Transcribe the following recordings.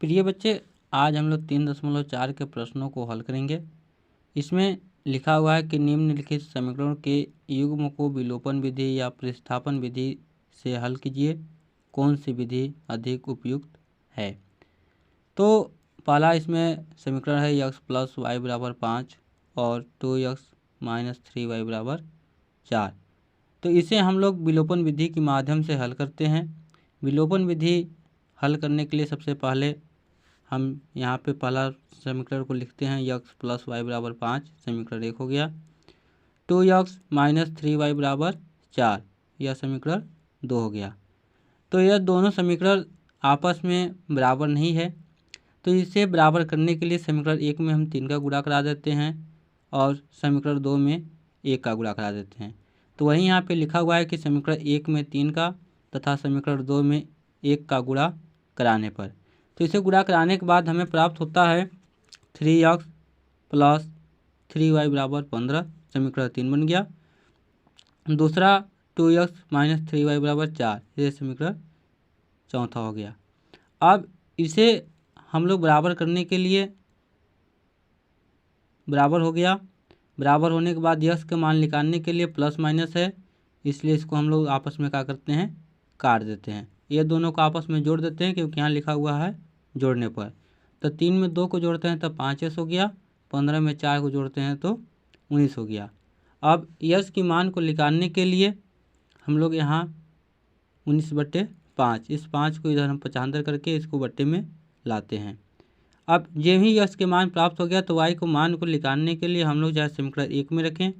प्रिय बच्चे, आज हम लोग 3.4 के प्रश्नों को हल करेंगे। इसमें लिखा हुआ है कि निम्नलिखित समीकरणों के युग्म को विलोपन विधि या प्रतिस्थापन विधि से हल कीजिए, कौन सी विधि अधिक उपयुक्त है। तो पहला इसमें समीकरण है x + y = 5 और 2x - 3y = 4। तो इसे हम लोग विलोपन विधि के माध्यम से हल करते हैं। विलोपन विधि हल करने के लिए सबसे पहले हम यहाँ पे पहला समीकरण को लिखते हैं, x + y = 5, समीकरण 1 हो गया। 2x - 3y = 4, यह समीकरण 2 हो गया। तो यह दोनों समीकरण आपस में बराबर नहीं है, तो इसे बराबर करने के लिए समीकरण 1 में हम 3 का गुणा करा देते हैं और समीकरण 2 में 1 का गुणा करा देते हैं। तो वहीं यहाँ पे लिखा हुआ है कि समीकरण 1 में 3 का तथा समीकरण 2 में 1 का गुणा कराने पर, तो इसे गुणा कराने के बाद हमें प्राप्त होता है 3x + 3y = 15, समीकरण 3 बन गया। दूसरा 2x - 3y = 4, ये समीकरण चौथा हो गया। अब इसे हम लोग बराबर करने के लिए बराबर हो गया। बराबर होने के बाद यक्स के मान निकालने के लिए प्लस माइनस है, इसलिए इसको हम लोग आपस में क्या करते हैं, काट देते हैं। ये दोनों को आपस में जोड़ देते हैं क्योंकि यहाँ लिखा हुआ है जोड़ने पर। तो 3 में 2 को जोड़ते हैं तो 5s हो गया, 15 में 4 को जोड़ते हैं तो 19 हो गया। अब यक्स की मान को निकालने के लिए हम लोग यहाँ 19/5, इस 5 को इधर हम 75 करके इसको बट्टे में लाते हैं। अब जब ही यक्स के मान प्राप्त हो गया तो वाई को मान को निकालने के लिए हम लोग चाहे समीकरण 1 में रखें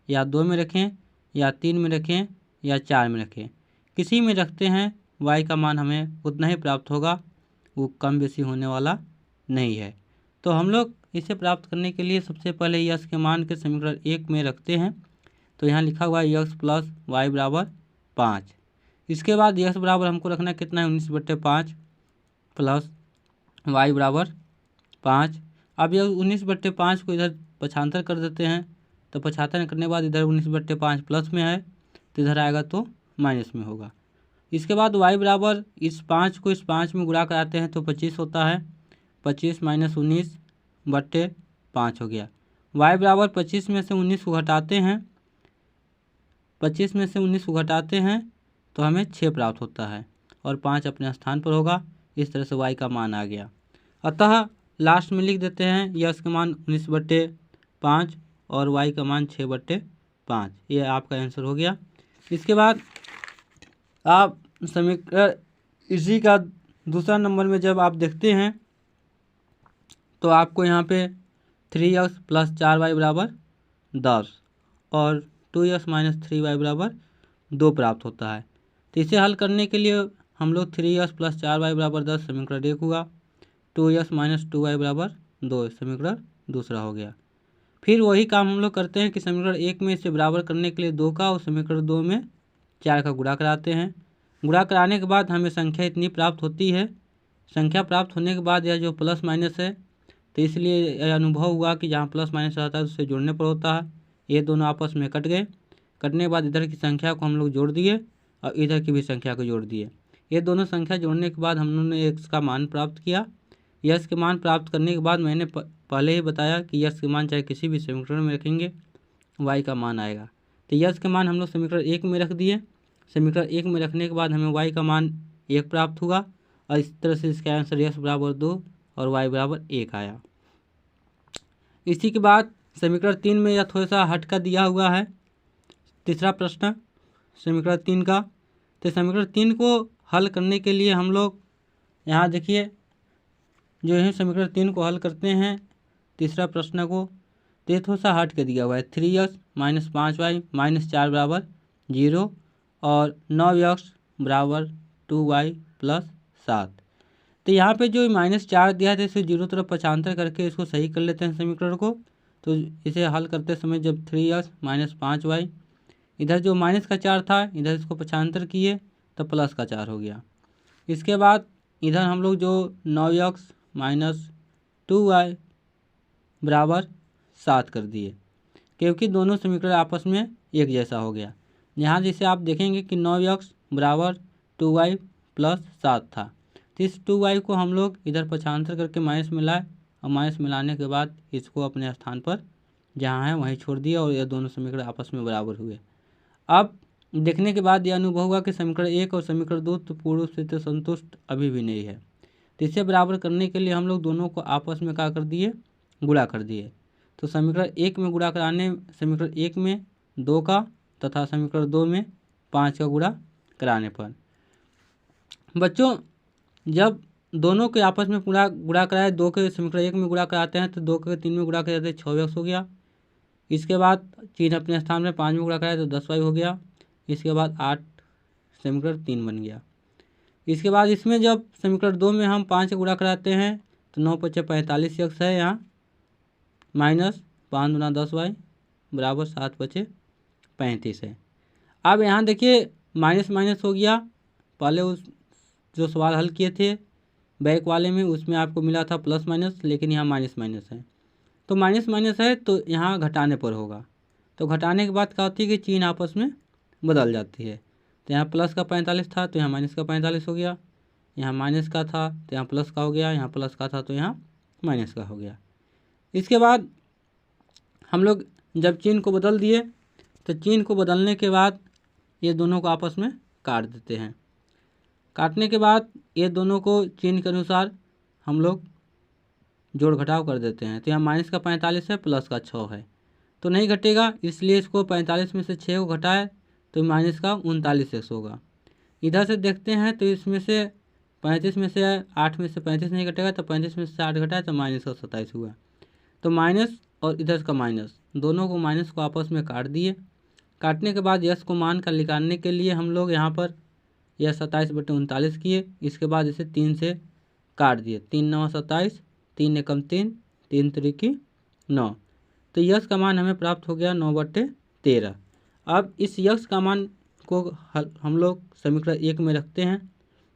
या 2 में रखें या 3 में रखें या 4 में रखें, किसी में रखते हैं वाई का मान हमें उतना ही प्राप्त होगा, वो कम बेसी होने वाला नहीं है। तो हम लोग इसे प्राप्त करने के लिए सबसे पहले यक्स के मान के समीकरण 1 में रखते हैं। तो यहाँ लिखा हुआ है x + y = 5। इसके बाद यक्स बराबर हमको रखना कितना है, 19/5 प्लस y = 5। अब यह 19/5 को इधर 75 कर देते हैं, तो 75 करने के बाद इधर 19/5 प्लस में है तो इधर आएगा तो माइनस में होगा। इसके बाद y बराबर इस 5 को इस 5 में गुणा कराते हैं तो 25 होता है, 25 - 19/5 हो गया। y बराबर 25 में से 19 को घटाते हैं, 25 में से 19 को घटाते हैं तो हमें 6 प्राप्त होता है और 5 अपने स्थान पर होगा। इस तरह से y का मान आ गया। अतः लास्ट में लिख देते हैं यक्स का मान 19/5 और y का मान 6/5, ये आपका आंसर हो गया। इसके बाद आप समीकरण इसी का दूसरा नंबर में जब आप देखते हैं तो आपको यहाँ पे 3x + 4y = 10 और 2x - 3y = 2 प्राप्त होता है। तो इसे हल करने के लिए हम लोग 3x + 4y = 10 समीकरण 1 हुआ, 2x - 2y = 2 समीकरण दूसरा हो गया। फिर वही काम हम लोग करते हैं कि समीकरण 1 में इसे बराबर करने के लिए 2 का और समीकरण 2 में 4 का गुणा कराते हैं। गुणा कराने के बाद हमें संख्या इतनी प्राप्त होती है। संख्या प्राप्त होने के बाद यह जो प्लस माइनस है, तो इसलिए यह अनुभव हुआ कि जहाँ प्लस माइनस रहता है उससे जोड़ने पर होता है। ये दोनों आपस में कट गए, कटने के बाद इधर की संख्या को हम लोग जोड़ दिए और इधर की भी संख्या को जोड़ दिए। ये दोनों संख्या जोड़ने के बाद हम लोगों ने एक्स का मान प्राप्त किया। यक्स के मान प्राप्त करने के बाद मैंने पहले ही बताया कि यक्स के मान चाहे किसी भी समीकरण में रखेंगे वाई का मान आएगा। तो यक्स के मान हम लोग समीकरण 1 में रख दिए। समीकरण 1 में रखने के बाद हमें वाई का मान 1 प्राप्त हुआ और इस तरह से इसका आंसर यक्स बराबर 2 और वाई बराबर 1 आया। इसी के बाद समीकरण 3 में यह थोड़ा सा हट का दिया हुआ है, तीसरा प्रश्न समीकरण 3 का। तो समीकरण 3 को हल करने के लिए हम लोग यहाँ देखिए जो है समीकरण 3 को हल करते हैं तीसरा प्रश्न को, तो ये थोड़ा सा हट के दिया हुआ है। 3x - 5y - 4 = 0 और 9x = 2y + 7। तो यहाँ पे जो -4 दिया है इसे 0 तरफ 75 करके इसको सही कर लेते हैं समीकरण को। तो इसे हल करते समय जब 3x - 5y, इधर जो माइनस का 4 था इधर इसको 75 किए तो प्लस का 4 हो गया। इसके बाद इधर हम लोग जो 9x - 2y = 7 कर दिए क्योंकि दोनों समीकरण आपस में एक जैसा हो गया। यहाँ जैसे आप देखेंगे कि 9x = 2y + 7 था, तो इस 2y को हम लोग इधर पक्षांतर करके माइनस मिलाए और माइनस मिलाने के बाद इसको अपने स्थान पर जहाँ है वहीं छोड़ दिया और ये दोनों समीकरण आपस में बराबर हुए। अब देखने के बाद यह अनुभव हुआ कि समीकरण 1 और समीकरण 2 तो पूर्ण रूप से संतुष्ट अभी भी नहीं है। तो इसे बराबर करने के लिए हम लोग दोनों को आपस में क्या कर दिए, गुणा कर दिए। तो समीकरण 1 में गुणा कराने, समीकरण 1 में 2 का तथा समीकरण 2 में 5 का गुणा कराने पर बच्चों जब दोनों के आपस में पूरा गुणा कराए, 2 के समीकरण 1 में गुणा कराते हैं तो 2 के 3 में गुणा कराते हैं 6x हो गया। इसके बाद चिन्ह अपने स्थान में 5 में गुणा कराए तो 10y हो गया। इसके बाद 8 समीकरण 3 बन गया। इसके बाद इसमें जब समीकरण 2 में हम 5 से गुणा कराते हैं तो 9 × 5 = 45 x है यहाँ, माइनस 5 × 10y बराबर 7 × 35 है। अब यहाँ देखिए माइनस माइनस हो गया। पहले उस जो सवाल हल किए थे बैक वाले में उसमें आपको मिला था प्लस माइनस, लेकिन यहाँ माइनस माइनस है। तो माइनस माइनस है तो यहाँ घटाने पर होगा। तो घटाने के बाद क्या होती है कि चिन्ह आपस में बदल जाती है। तो यहाँ प्लस का 45 था तो यहाँ माइनस का 45 हो गया, यहाँ माइनस का था तो यहाँ प्लस का हो गया, यहाँ प्लस का था तो यहाँ माइनस का हो गया। इसके बाद हम लोग जब चिन्ह को बदल दिए तो चिन्ह को बदलने के बाद ये दोनों को आपस में काट देते हैं। काटने के बाद ये दोनों को चिन्ह के अनुसार हम लोग जोड़ घटाव कर देते हैं। तो यहाँ माइनस का 45 है, प्लस का 6 है तो नहीं घटेगा, इसलिए इसको 45 में से 6 को घटाए तो माइनस का 39x होगा। इधर से देखते हैं तो इसमें से 35 में से 8 में से 35 नहीं घटेगा तो 35 में से 8 घटाए तो माइनस का 27 हुआ। तो माइनस और इधर का माइनस, दोनों को माइनस को आपस में काट दिए। काटने के बाद यश को मान कर निकालने के लिए हम लोग यहाँ पर यह 27/39 किए। इसके बाद इसे 3 से काट दिए, 3 × 9 = 27, 3 × 1 = 3, 3 × 3 = 9। तो यश का मान हमें प्राप्त हो गया 9/13। अब इस यश का मान को हम लोग समीकरण 1 में रखते हैं।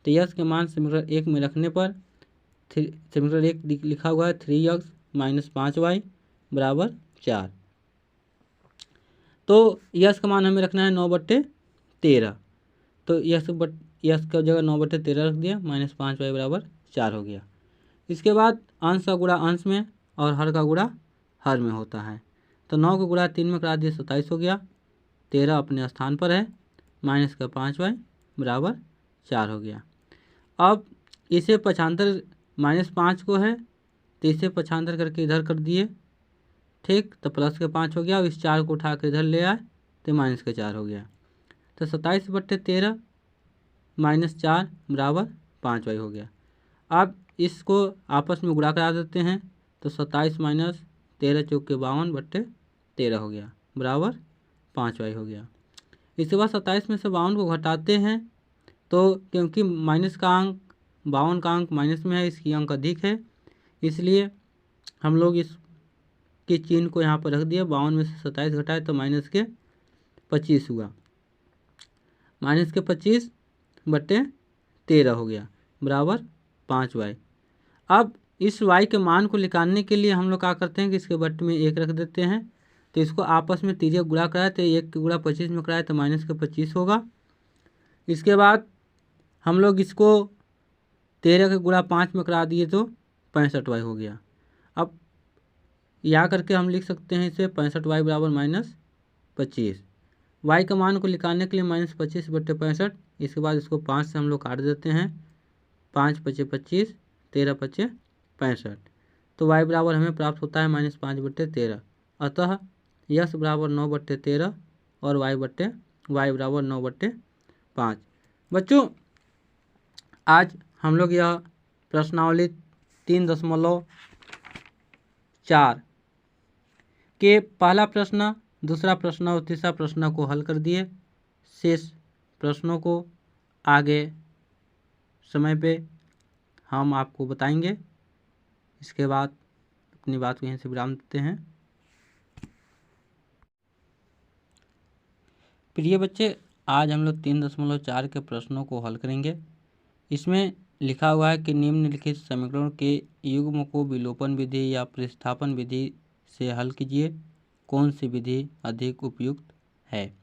तो यश के मान समीकरण 1 में रखने पर समीकरण 1 लिखा हुआ है 3x - 5y = 4। तो यश का मान हमें रखना है 9/13। तो यश का जगह 9/13 रख दिया, -5y = 4 हो गया। इसके बाद अंश का गुणा अंश में और हर का गुणा हर में होता है। तो 9 को गुणा 3 में करा दिए 27 हो गया, 13 अपने स्थान पर है, -5y = 4 हो गया। अब इसे पक्षांतर -5 को है तो इसे पक्षांतर करके इधर कर दिए, ठीक। तो प्लस के 5 हो गया। अब इस 4 को उठा कर इधर ले आए तो माइनस के 4 हो गया। तो 27/13 - 4 = 5y हो गया। अब इसको आपस में गुणा करा देते हैं तो 27 - 13 × 4 = 52/13 हो गया बराबर 5y हो गया। इसके बाद 27 में से 52 को घटाते हैं तो क्योंकि माइनस का अंक 52 का अंक माइनस में है, इसकी अंक अधिक है, इसलिए हम लोग इस के चिन्ह को यहाँ पर रख दिया। 52 में से 27 घटाए तो माइनस के 25 हुआ, -25/13 हो गया बराबर 5y। अब इस y के मान को निकालने के लिए हम लोग क्या करते हैं कि इसके बट्टे में 1 रख देते हैं। तो इसको आपस में तिर्यक गुणा कराए तो 1 के गुणा 25 में कराए तो -25 होगा। इसके बाद हम लोग इसको 13 के गुणा 5 में करा दिए तो 65y हो गया। अब यहाँ करके हम लिख सकते हैं इसे 65y = -25। y का मान को निकालने के लिए -25/65। इसके बाद इसको 5 से हम लोग काट देते हैं, 5 × 5 = 25, 13 × 5 = 65। तो y बराबर हमें प्राप्त होता है -5/13। अतः यश बराबर 9/13 और y बराबर 9/5। बच्चों आज हम लोग यह प्रश्नावली 3.4 के पहला प्रश्न, दूसरा प्रश्न और तीसरा प्रश्न को हल कर दिए। शेष प्रश्नों को आगे समय पे हम आपको बताएंगे। इसके बाद अपनी बात को यहीं से विराम देते हैं। प्रिय बच्चे, आज हम लोग 3.4 के प्रश्नों को हल करेंगे। इसमें लिखा हुआ है कि निम्नलिखित समीकरणों के युग्म को विलोपन विधि या प्रतिस्थापन विधि से हल कीजिए, कौन सी विधि अधिक उपयुक्त है।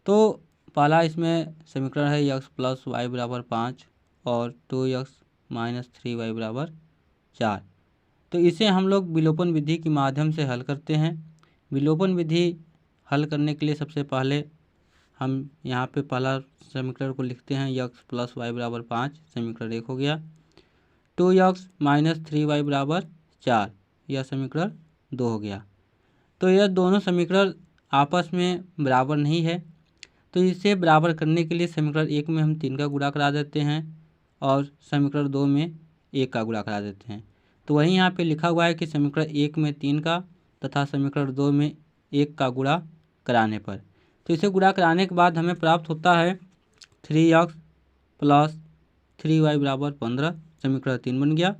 तो पहला इसमें समीकरण है x + y = 5 और 2x माइनस 3y बराबर 4। तो इसे हम लोग विलोपन विधि के माध्यम से हल करते हैं। विलोपन विधि हल करने के लिए सबसे पहले हम यहाँ पे पहला समीकरण को लिखते हैं, x प्लस वाई बराबर 5, समीकरण 1 हो गया। 2x माइनस 3y बराबर 4, यह समीकरण 2 हो गया। तो यह दोनों समीकरण आपस में बराबर नहीं है, तो इसे बराबर करने के लिए समीकरण 1 में हम 3 का गुणा करा देते हैं और समीकरण 2 में 1 का गुणा करा देते हैं। तो वहीं यहाँ पे लिखा हुआ है कि समीकरण 1 में 3 का तथा समीकरण 2 में 1 का गुणा कराने पर, तो इसे गुणा कराने के बाद हमें प्राप्त होता है 3x प्लस 3y बराबर 15, समीकरण 3 बन गया।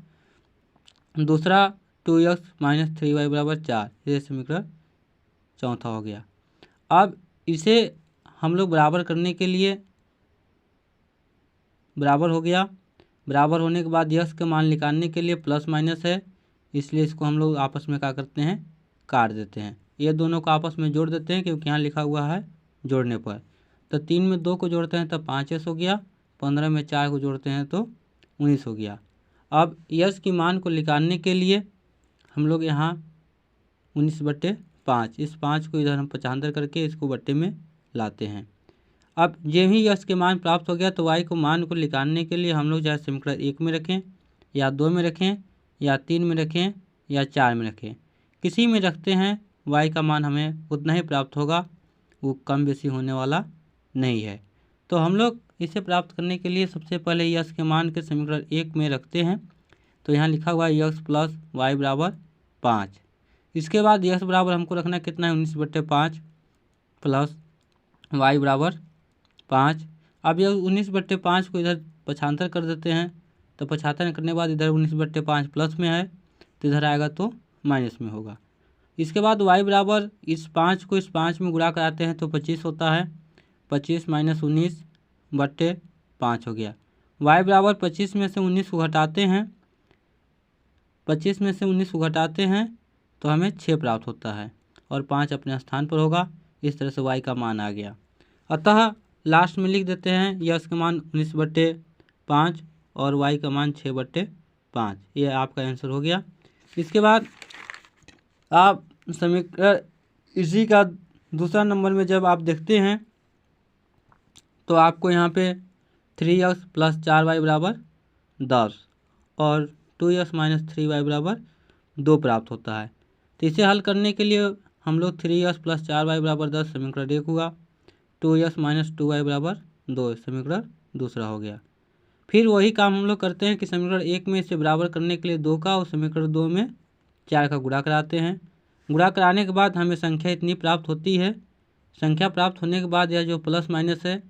दूसरा 2x माइनस 3y बराबर 4, ये समीकरण चौथा हो गया। अब इसे हम लोग बराबर करने के लिए बराबर हो गया। बराबर होने के बाद यक्स का मान निकालने के लिए प्लस माइनस है, इसलिए इसको हम लोग आपस में क्या करते हैं, काट देते हैं। ये दोनों को आपस में जोड़ देते हैं क्योंकि यहाँ लिखा हुआ है जोड़ने पर। तो 3 में 2 को जोड़ते हैं तब 5s हो गया, 15 में 4 को जोड़ते हैं तो 19 हो गया। अब यक्स की मान को निकालने के लिए हम लोग यहाँ 19/5, इस 5 को इधर हम 75 करके इसको बट्टे में लाते हैं। अब जब ही यक्स के मान प्राप्त हो गया तो वाई को मान को निकालने के लिए हम लोग चाहे समीकरण 1 में रखें या 2 में रखें या 3 में रखें या 4 में रखें, किसी में रखते हैं वाई का मान हमें उतना ही प्राप्त होगा, वो कम बेसी होने वाला नहीं है। तो हम लोग इसे प्राप्त करने के लिए सबसे पहले यक्स के मान के समीकरण 1 में रखते हैं। तो यहाँ लिखा हुआ है यक्स प्लस वाई बराबर 5। इसके बाद यक्स बराबर हमको रखना कितना है, 19/5 प्लस वाई बराबर 5। अब यह 19/5 को इधर 75 कर देते हैं, तो 75 करने के बाद इधर 19/5 प्लस में है तो इधर आएगा तो माइनस में होगा। इसके बाद y बराबर इस 5 को इस 5 में गुणा कराते हैं तो 25 होता है, 25 माइनस 19/5 हो गया। y बराबर 25 में से 19 को घटाते हैं, 25 में से 19 को घटाते हैं तो हमें 6 प्राप्त होता है और 5 अपने स्थान पर होगा। इस तरह से y का मान आ गया। अतः लास्ट में लिख देते हैं यक्स का मान 19/5 और y का मान 6/5, ये आपका आंसर हो गया। इसके बाद आप समीकरण इसी का दूसरा नंबर में जब आप देखते हैं तो आपको यहाँ पे 3x प्लस 4y बराबर 10 और 2x माइनस 3y बराबर 2 प्राप्त होता है। तो इसे हल करने के लिए हम लोग 3x प्लस 4y बराबर 10 समीकरण 1 हुआ, 2x माइनस 2y बराबर 2 समीकरण दूसरा हो गया। फिर वही काम हम लोग करते हैं कि समीकरण 1 में इसे बराबर करने के लिए 2 का और समीकरण 2 में 4 का गुणा कराते हैं। गुणा कराने के बाद हमें संख्या इतनी प्राप्त होती है। संख्या प्राप्त होने के बाद यह जो प्लस माइनस है,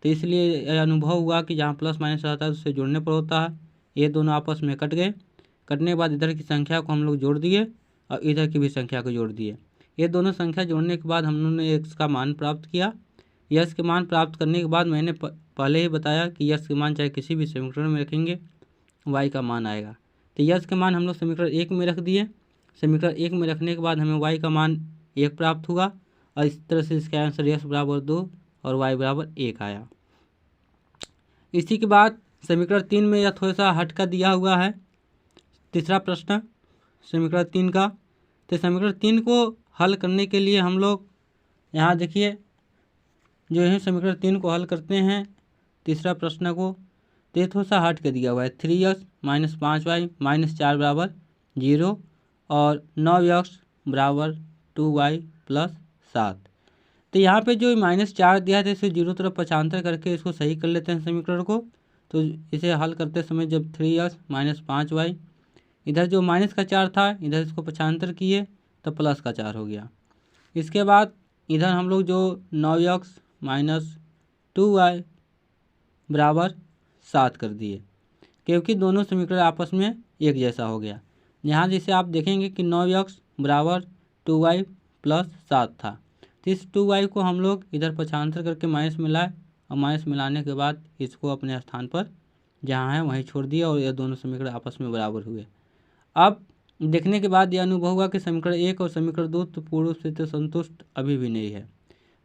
तो इसलिए यह अनुभव हुआ कि जहाँ प्लस माइनस रहता है उससे जोड़ने पर होता है। ये दोनों आपस में कट गए, कटने के बाद इधर की संख्या को हम लोग जोड़ दिए और इधर की भी संख्या को जोड़ दिए। ये दोनों संख्या जोड़ने के बाद हम लोगों ने एक्स का मान प्राप्त किया। यक्स के मान प्राप्त करने के बाद मैंने पहले ही बताया कि यक्स के मान चाहे किसी भी समीकरण में रखेंगे वाई का मान आएगा। तो यक्स के मान हम लोग समीकरण 1 में रख दिए। समीकरण 1 में रखने के बाद हमें वाई का मान 1 प्राप्त हुआ और इस तरह से इसका आंसर यक्स बराबर 2 और वाई बराबर 1 आया। इसी के बाद समीकरण 3 में यह थोड़ा सा हट का दिया हुआ है। तीसरा प्रश्न समीकरण 3 का, तो समीकरण 3 को हल करने के लिए हम लोग यहाँ देखिए जो है समीकरण 3 को हल करते हैं तीसरा प्रश्न को, तो ये थोड़ा सा हट के दिया हुआ है। 3x माइनस 5y माइनस 4 बराबर 0 और 9x बराबर 2y प्लस 7। तो यहाँ पे जो -4 दिया था इसे 0 तरफ 75 करके इसको सही कर लेते हैं समीकरण को। तो इसे हल करते समय जब 3x माइनस 5y, इधर जो माइनस का 4 था इधर इसको 75 किए तो प्लस का 4 हो गया। इसके बाद इधर हम लोग जो 9x माइनस 2y बराबर 7 कर दिए क्योंकि दोनों समीकरण आपस में एक जैसा हो गया। यहाँ जैसे आप देखेंगे कि 9x बराबर 2y प्लस 7 था, तो इस 2y को हम लोग इधर 75 करके माइनस मिलाए और माइनस मिलाने के बाद इसको अपने स्थान पर जहाँ है वहीं छोड़ दिया और यह दोनों समीकरण आपस में बराबर हुए। अब देखने के बाद यह अनुभव हुआ कि समीकरण 1 और समीकरण 2 तो पूर्ण रूप से संतुष्ट अभी भी नहीं है।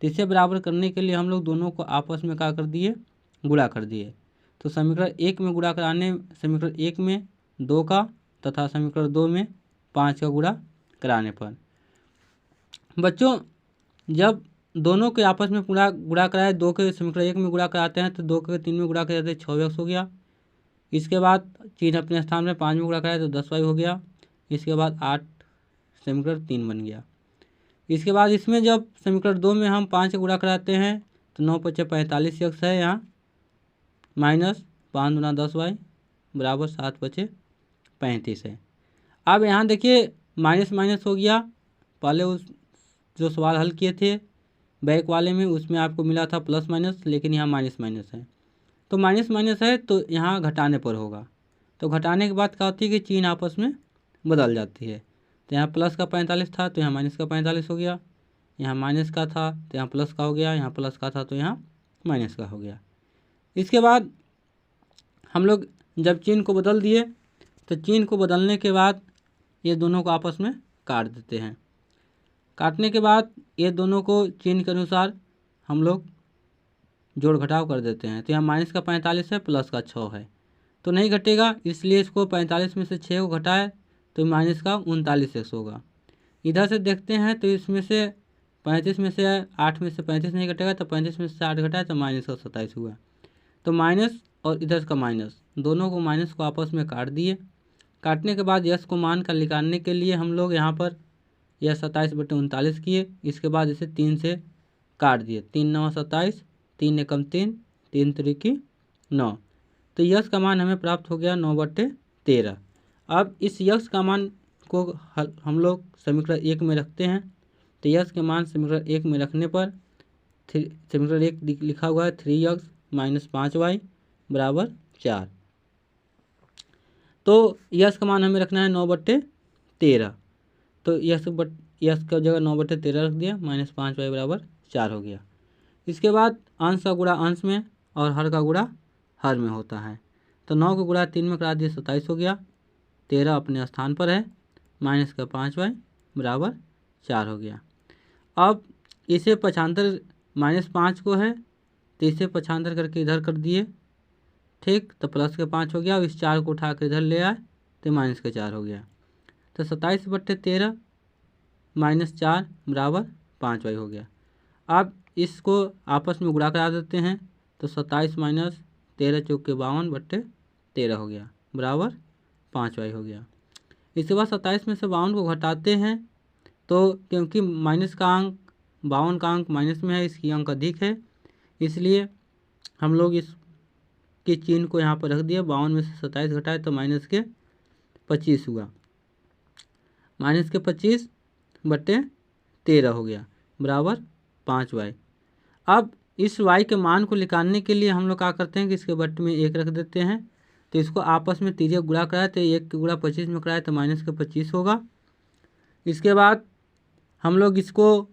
तो इसे बराबर करने के लिए हम लोग दोनों को आपस में क्या कर दिए, गुणा कर दिए। तो समीकरण 1 में गुणा कराने समीकरण 1 में 2 का तथा समीकरण 2 में 5 का गुणा कराने पर बच्चों जब दोनों के आपस में गुणा कराए, 2 के समीकरण 1 में गुणा कराते हैं तो 2 के 3 में गुणा कराते हैं 6x हो गया। इसके बाद चिन्ह अपने स्थान में 5 में गुणा कराए तो 10y हो गया। इसके बाद 8 समीकरण 3 बन गया। इसके बाद इसमें जब समीकरण 2 में हम 5 से गुणा कराते हैं तो 9 × 5 = 45x है यहाँ, माइनस 5 × 10y बराबर 7 × 5 = 35 है। अब यहाँ देखिए माइनस माइनस हो गया। पहले उस जो सवाल हल किए थे बैक वाले में उसमें आपको मिला था प्लस माइनस, लेकिन यहाँ माइनस माइनस है तो माइनस माइनस है तो यहाँ घटाने पर होगा। तो घटाने के बाद क्या होती है कि चिन्ह आपस में बदल जाती है। तो यहाँ प्लस का 45 था तो यहाँ माइनस का 45 हो गया, यहाँ माइनस का था तो यहाँ प्लस का हो गया, यहाँ प्लस का था तो यहाँ माइनस का हो गया। इसके बाद हम लोग जब चिन्ह को बदल दिए तो चिन्ह को बदलने के बाद ये दोनों को आपस में काट देते हैं। काटने के बाद ये दोनों को चिन्ह के अनुसार हम लोग जोड़ घटाव कर देते हैं। तो यहाँ माइनस का 45 है, प्लस का 6 है तो नहीं घटेगा, इसलिए इसको 45 में से 6 को घटाए तो माइनस का 39x होगा। इधर से देखते हैं तो इसमें से 35 में से 8 में से 35 नहीं घटेगा तो 35 में से 8 घटाए तो माइनस का 27 हुआ। तो माइनस और इधर का माइनस, दोनों को माइनस को आपस में काट दिए। काटने के बाद यश को मान कर निकालने के लिए हम लोग यहाँ पर यह 27/39 किए। इसके बाद इसे 3 से काट दिए, 3 × 9 = 27, 3 × 1 = 3, 3 × 3 = 9। तो यश का मान हमें प्राप्त हो गया 9/13। अब इस यश का मान को हम लोग समीकरण 1 में रखते हैं। तो यश के मान समीकरण 1 में रखने पर समीकरण 1 लिखा हुआ है 3x - 5y = 4। तो यश का मान हमें रखना है 9/13। तो यश का जगह 9/13 रख दिया, -5y = 4 हो गया। इसके बाद अंश का गुणा अंश में और हर का गुणा हर में होता है। तो 9 को गुणा 3 में करा दिए 27 हो गया। 13 अपने स्थान पर है, माइनस का 5y = 4 हो गया। अब इसे पक्षांतर -5 को है तो इसे पक्षांतर करके इधर कर दिए, ठीक, तो प्लस के 5 हो गया। अब इस 4 को उठा कर इधर ले आए तो माइनस का 4 हो गया। तो 27/13 - 4 = 5y हो गया। अब इसको आपस में गुणा करा देते हैं तो 27 - 13 × 4 = 52/13 हो गया बराबर 5y हो गया। इसके बाद 27 में से 52 को घटाते हैं तो क्योंकि माइनस का अंक 52 का अंक माइनस में है, इसकी अंक अधिक है, इसलिए हम लोग इस के चिन्ह को यहाँ पर रख दिया। 52 में से 27 घटाए तो माइनस के 25 हुआ, माइनस के 25/13 हो गया बराबर 5y। अब इस y के मान को निकालने के लिए हम लोग क्या करते हैं कि इसके बट्टे में 1 रख देते हैं। तो इसको आपस में तिर्यक गुणा कराए तो 1 के गुणा 25 में कराए तो माइनस के 25 होगा। इसके बाद हम लोग इसको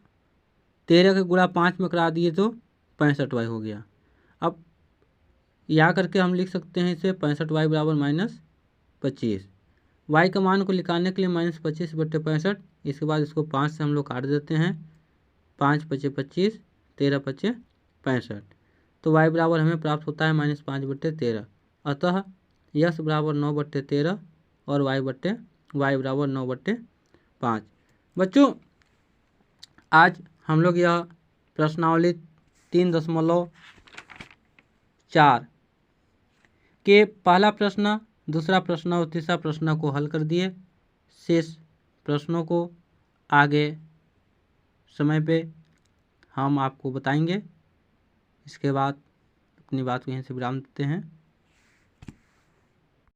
13 के गुणा 5 में करा दिए तो 65y हो गया। अब यहाँ करके हम लिख सकते हैं इसे 65y = -25। y का मान को निकालने के लिए -25/65। इसके बाद इसको 5 से हम लोग काट देते हैं, 5 × 5 = 25, 13 × 5 = 65। तो y बराबर हमें प्राप्त होता है -5/13। अतः यश बराबर 9/13 और y बराबर 9/5। बच्चों आज हम लोग यह प्रश्नावली 3.4 के पहला प्रश्न, दूसरा प्रश्न और तीसरा प्रश्न को हल कर दिए। शेष प्रश्नों को आगे समय पे हम आपको बताएंगे। इसके बाद अपनी बात को यहीं से विराम देते हैं।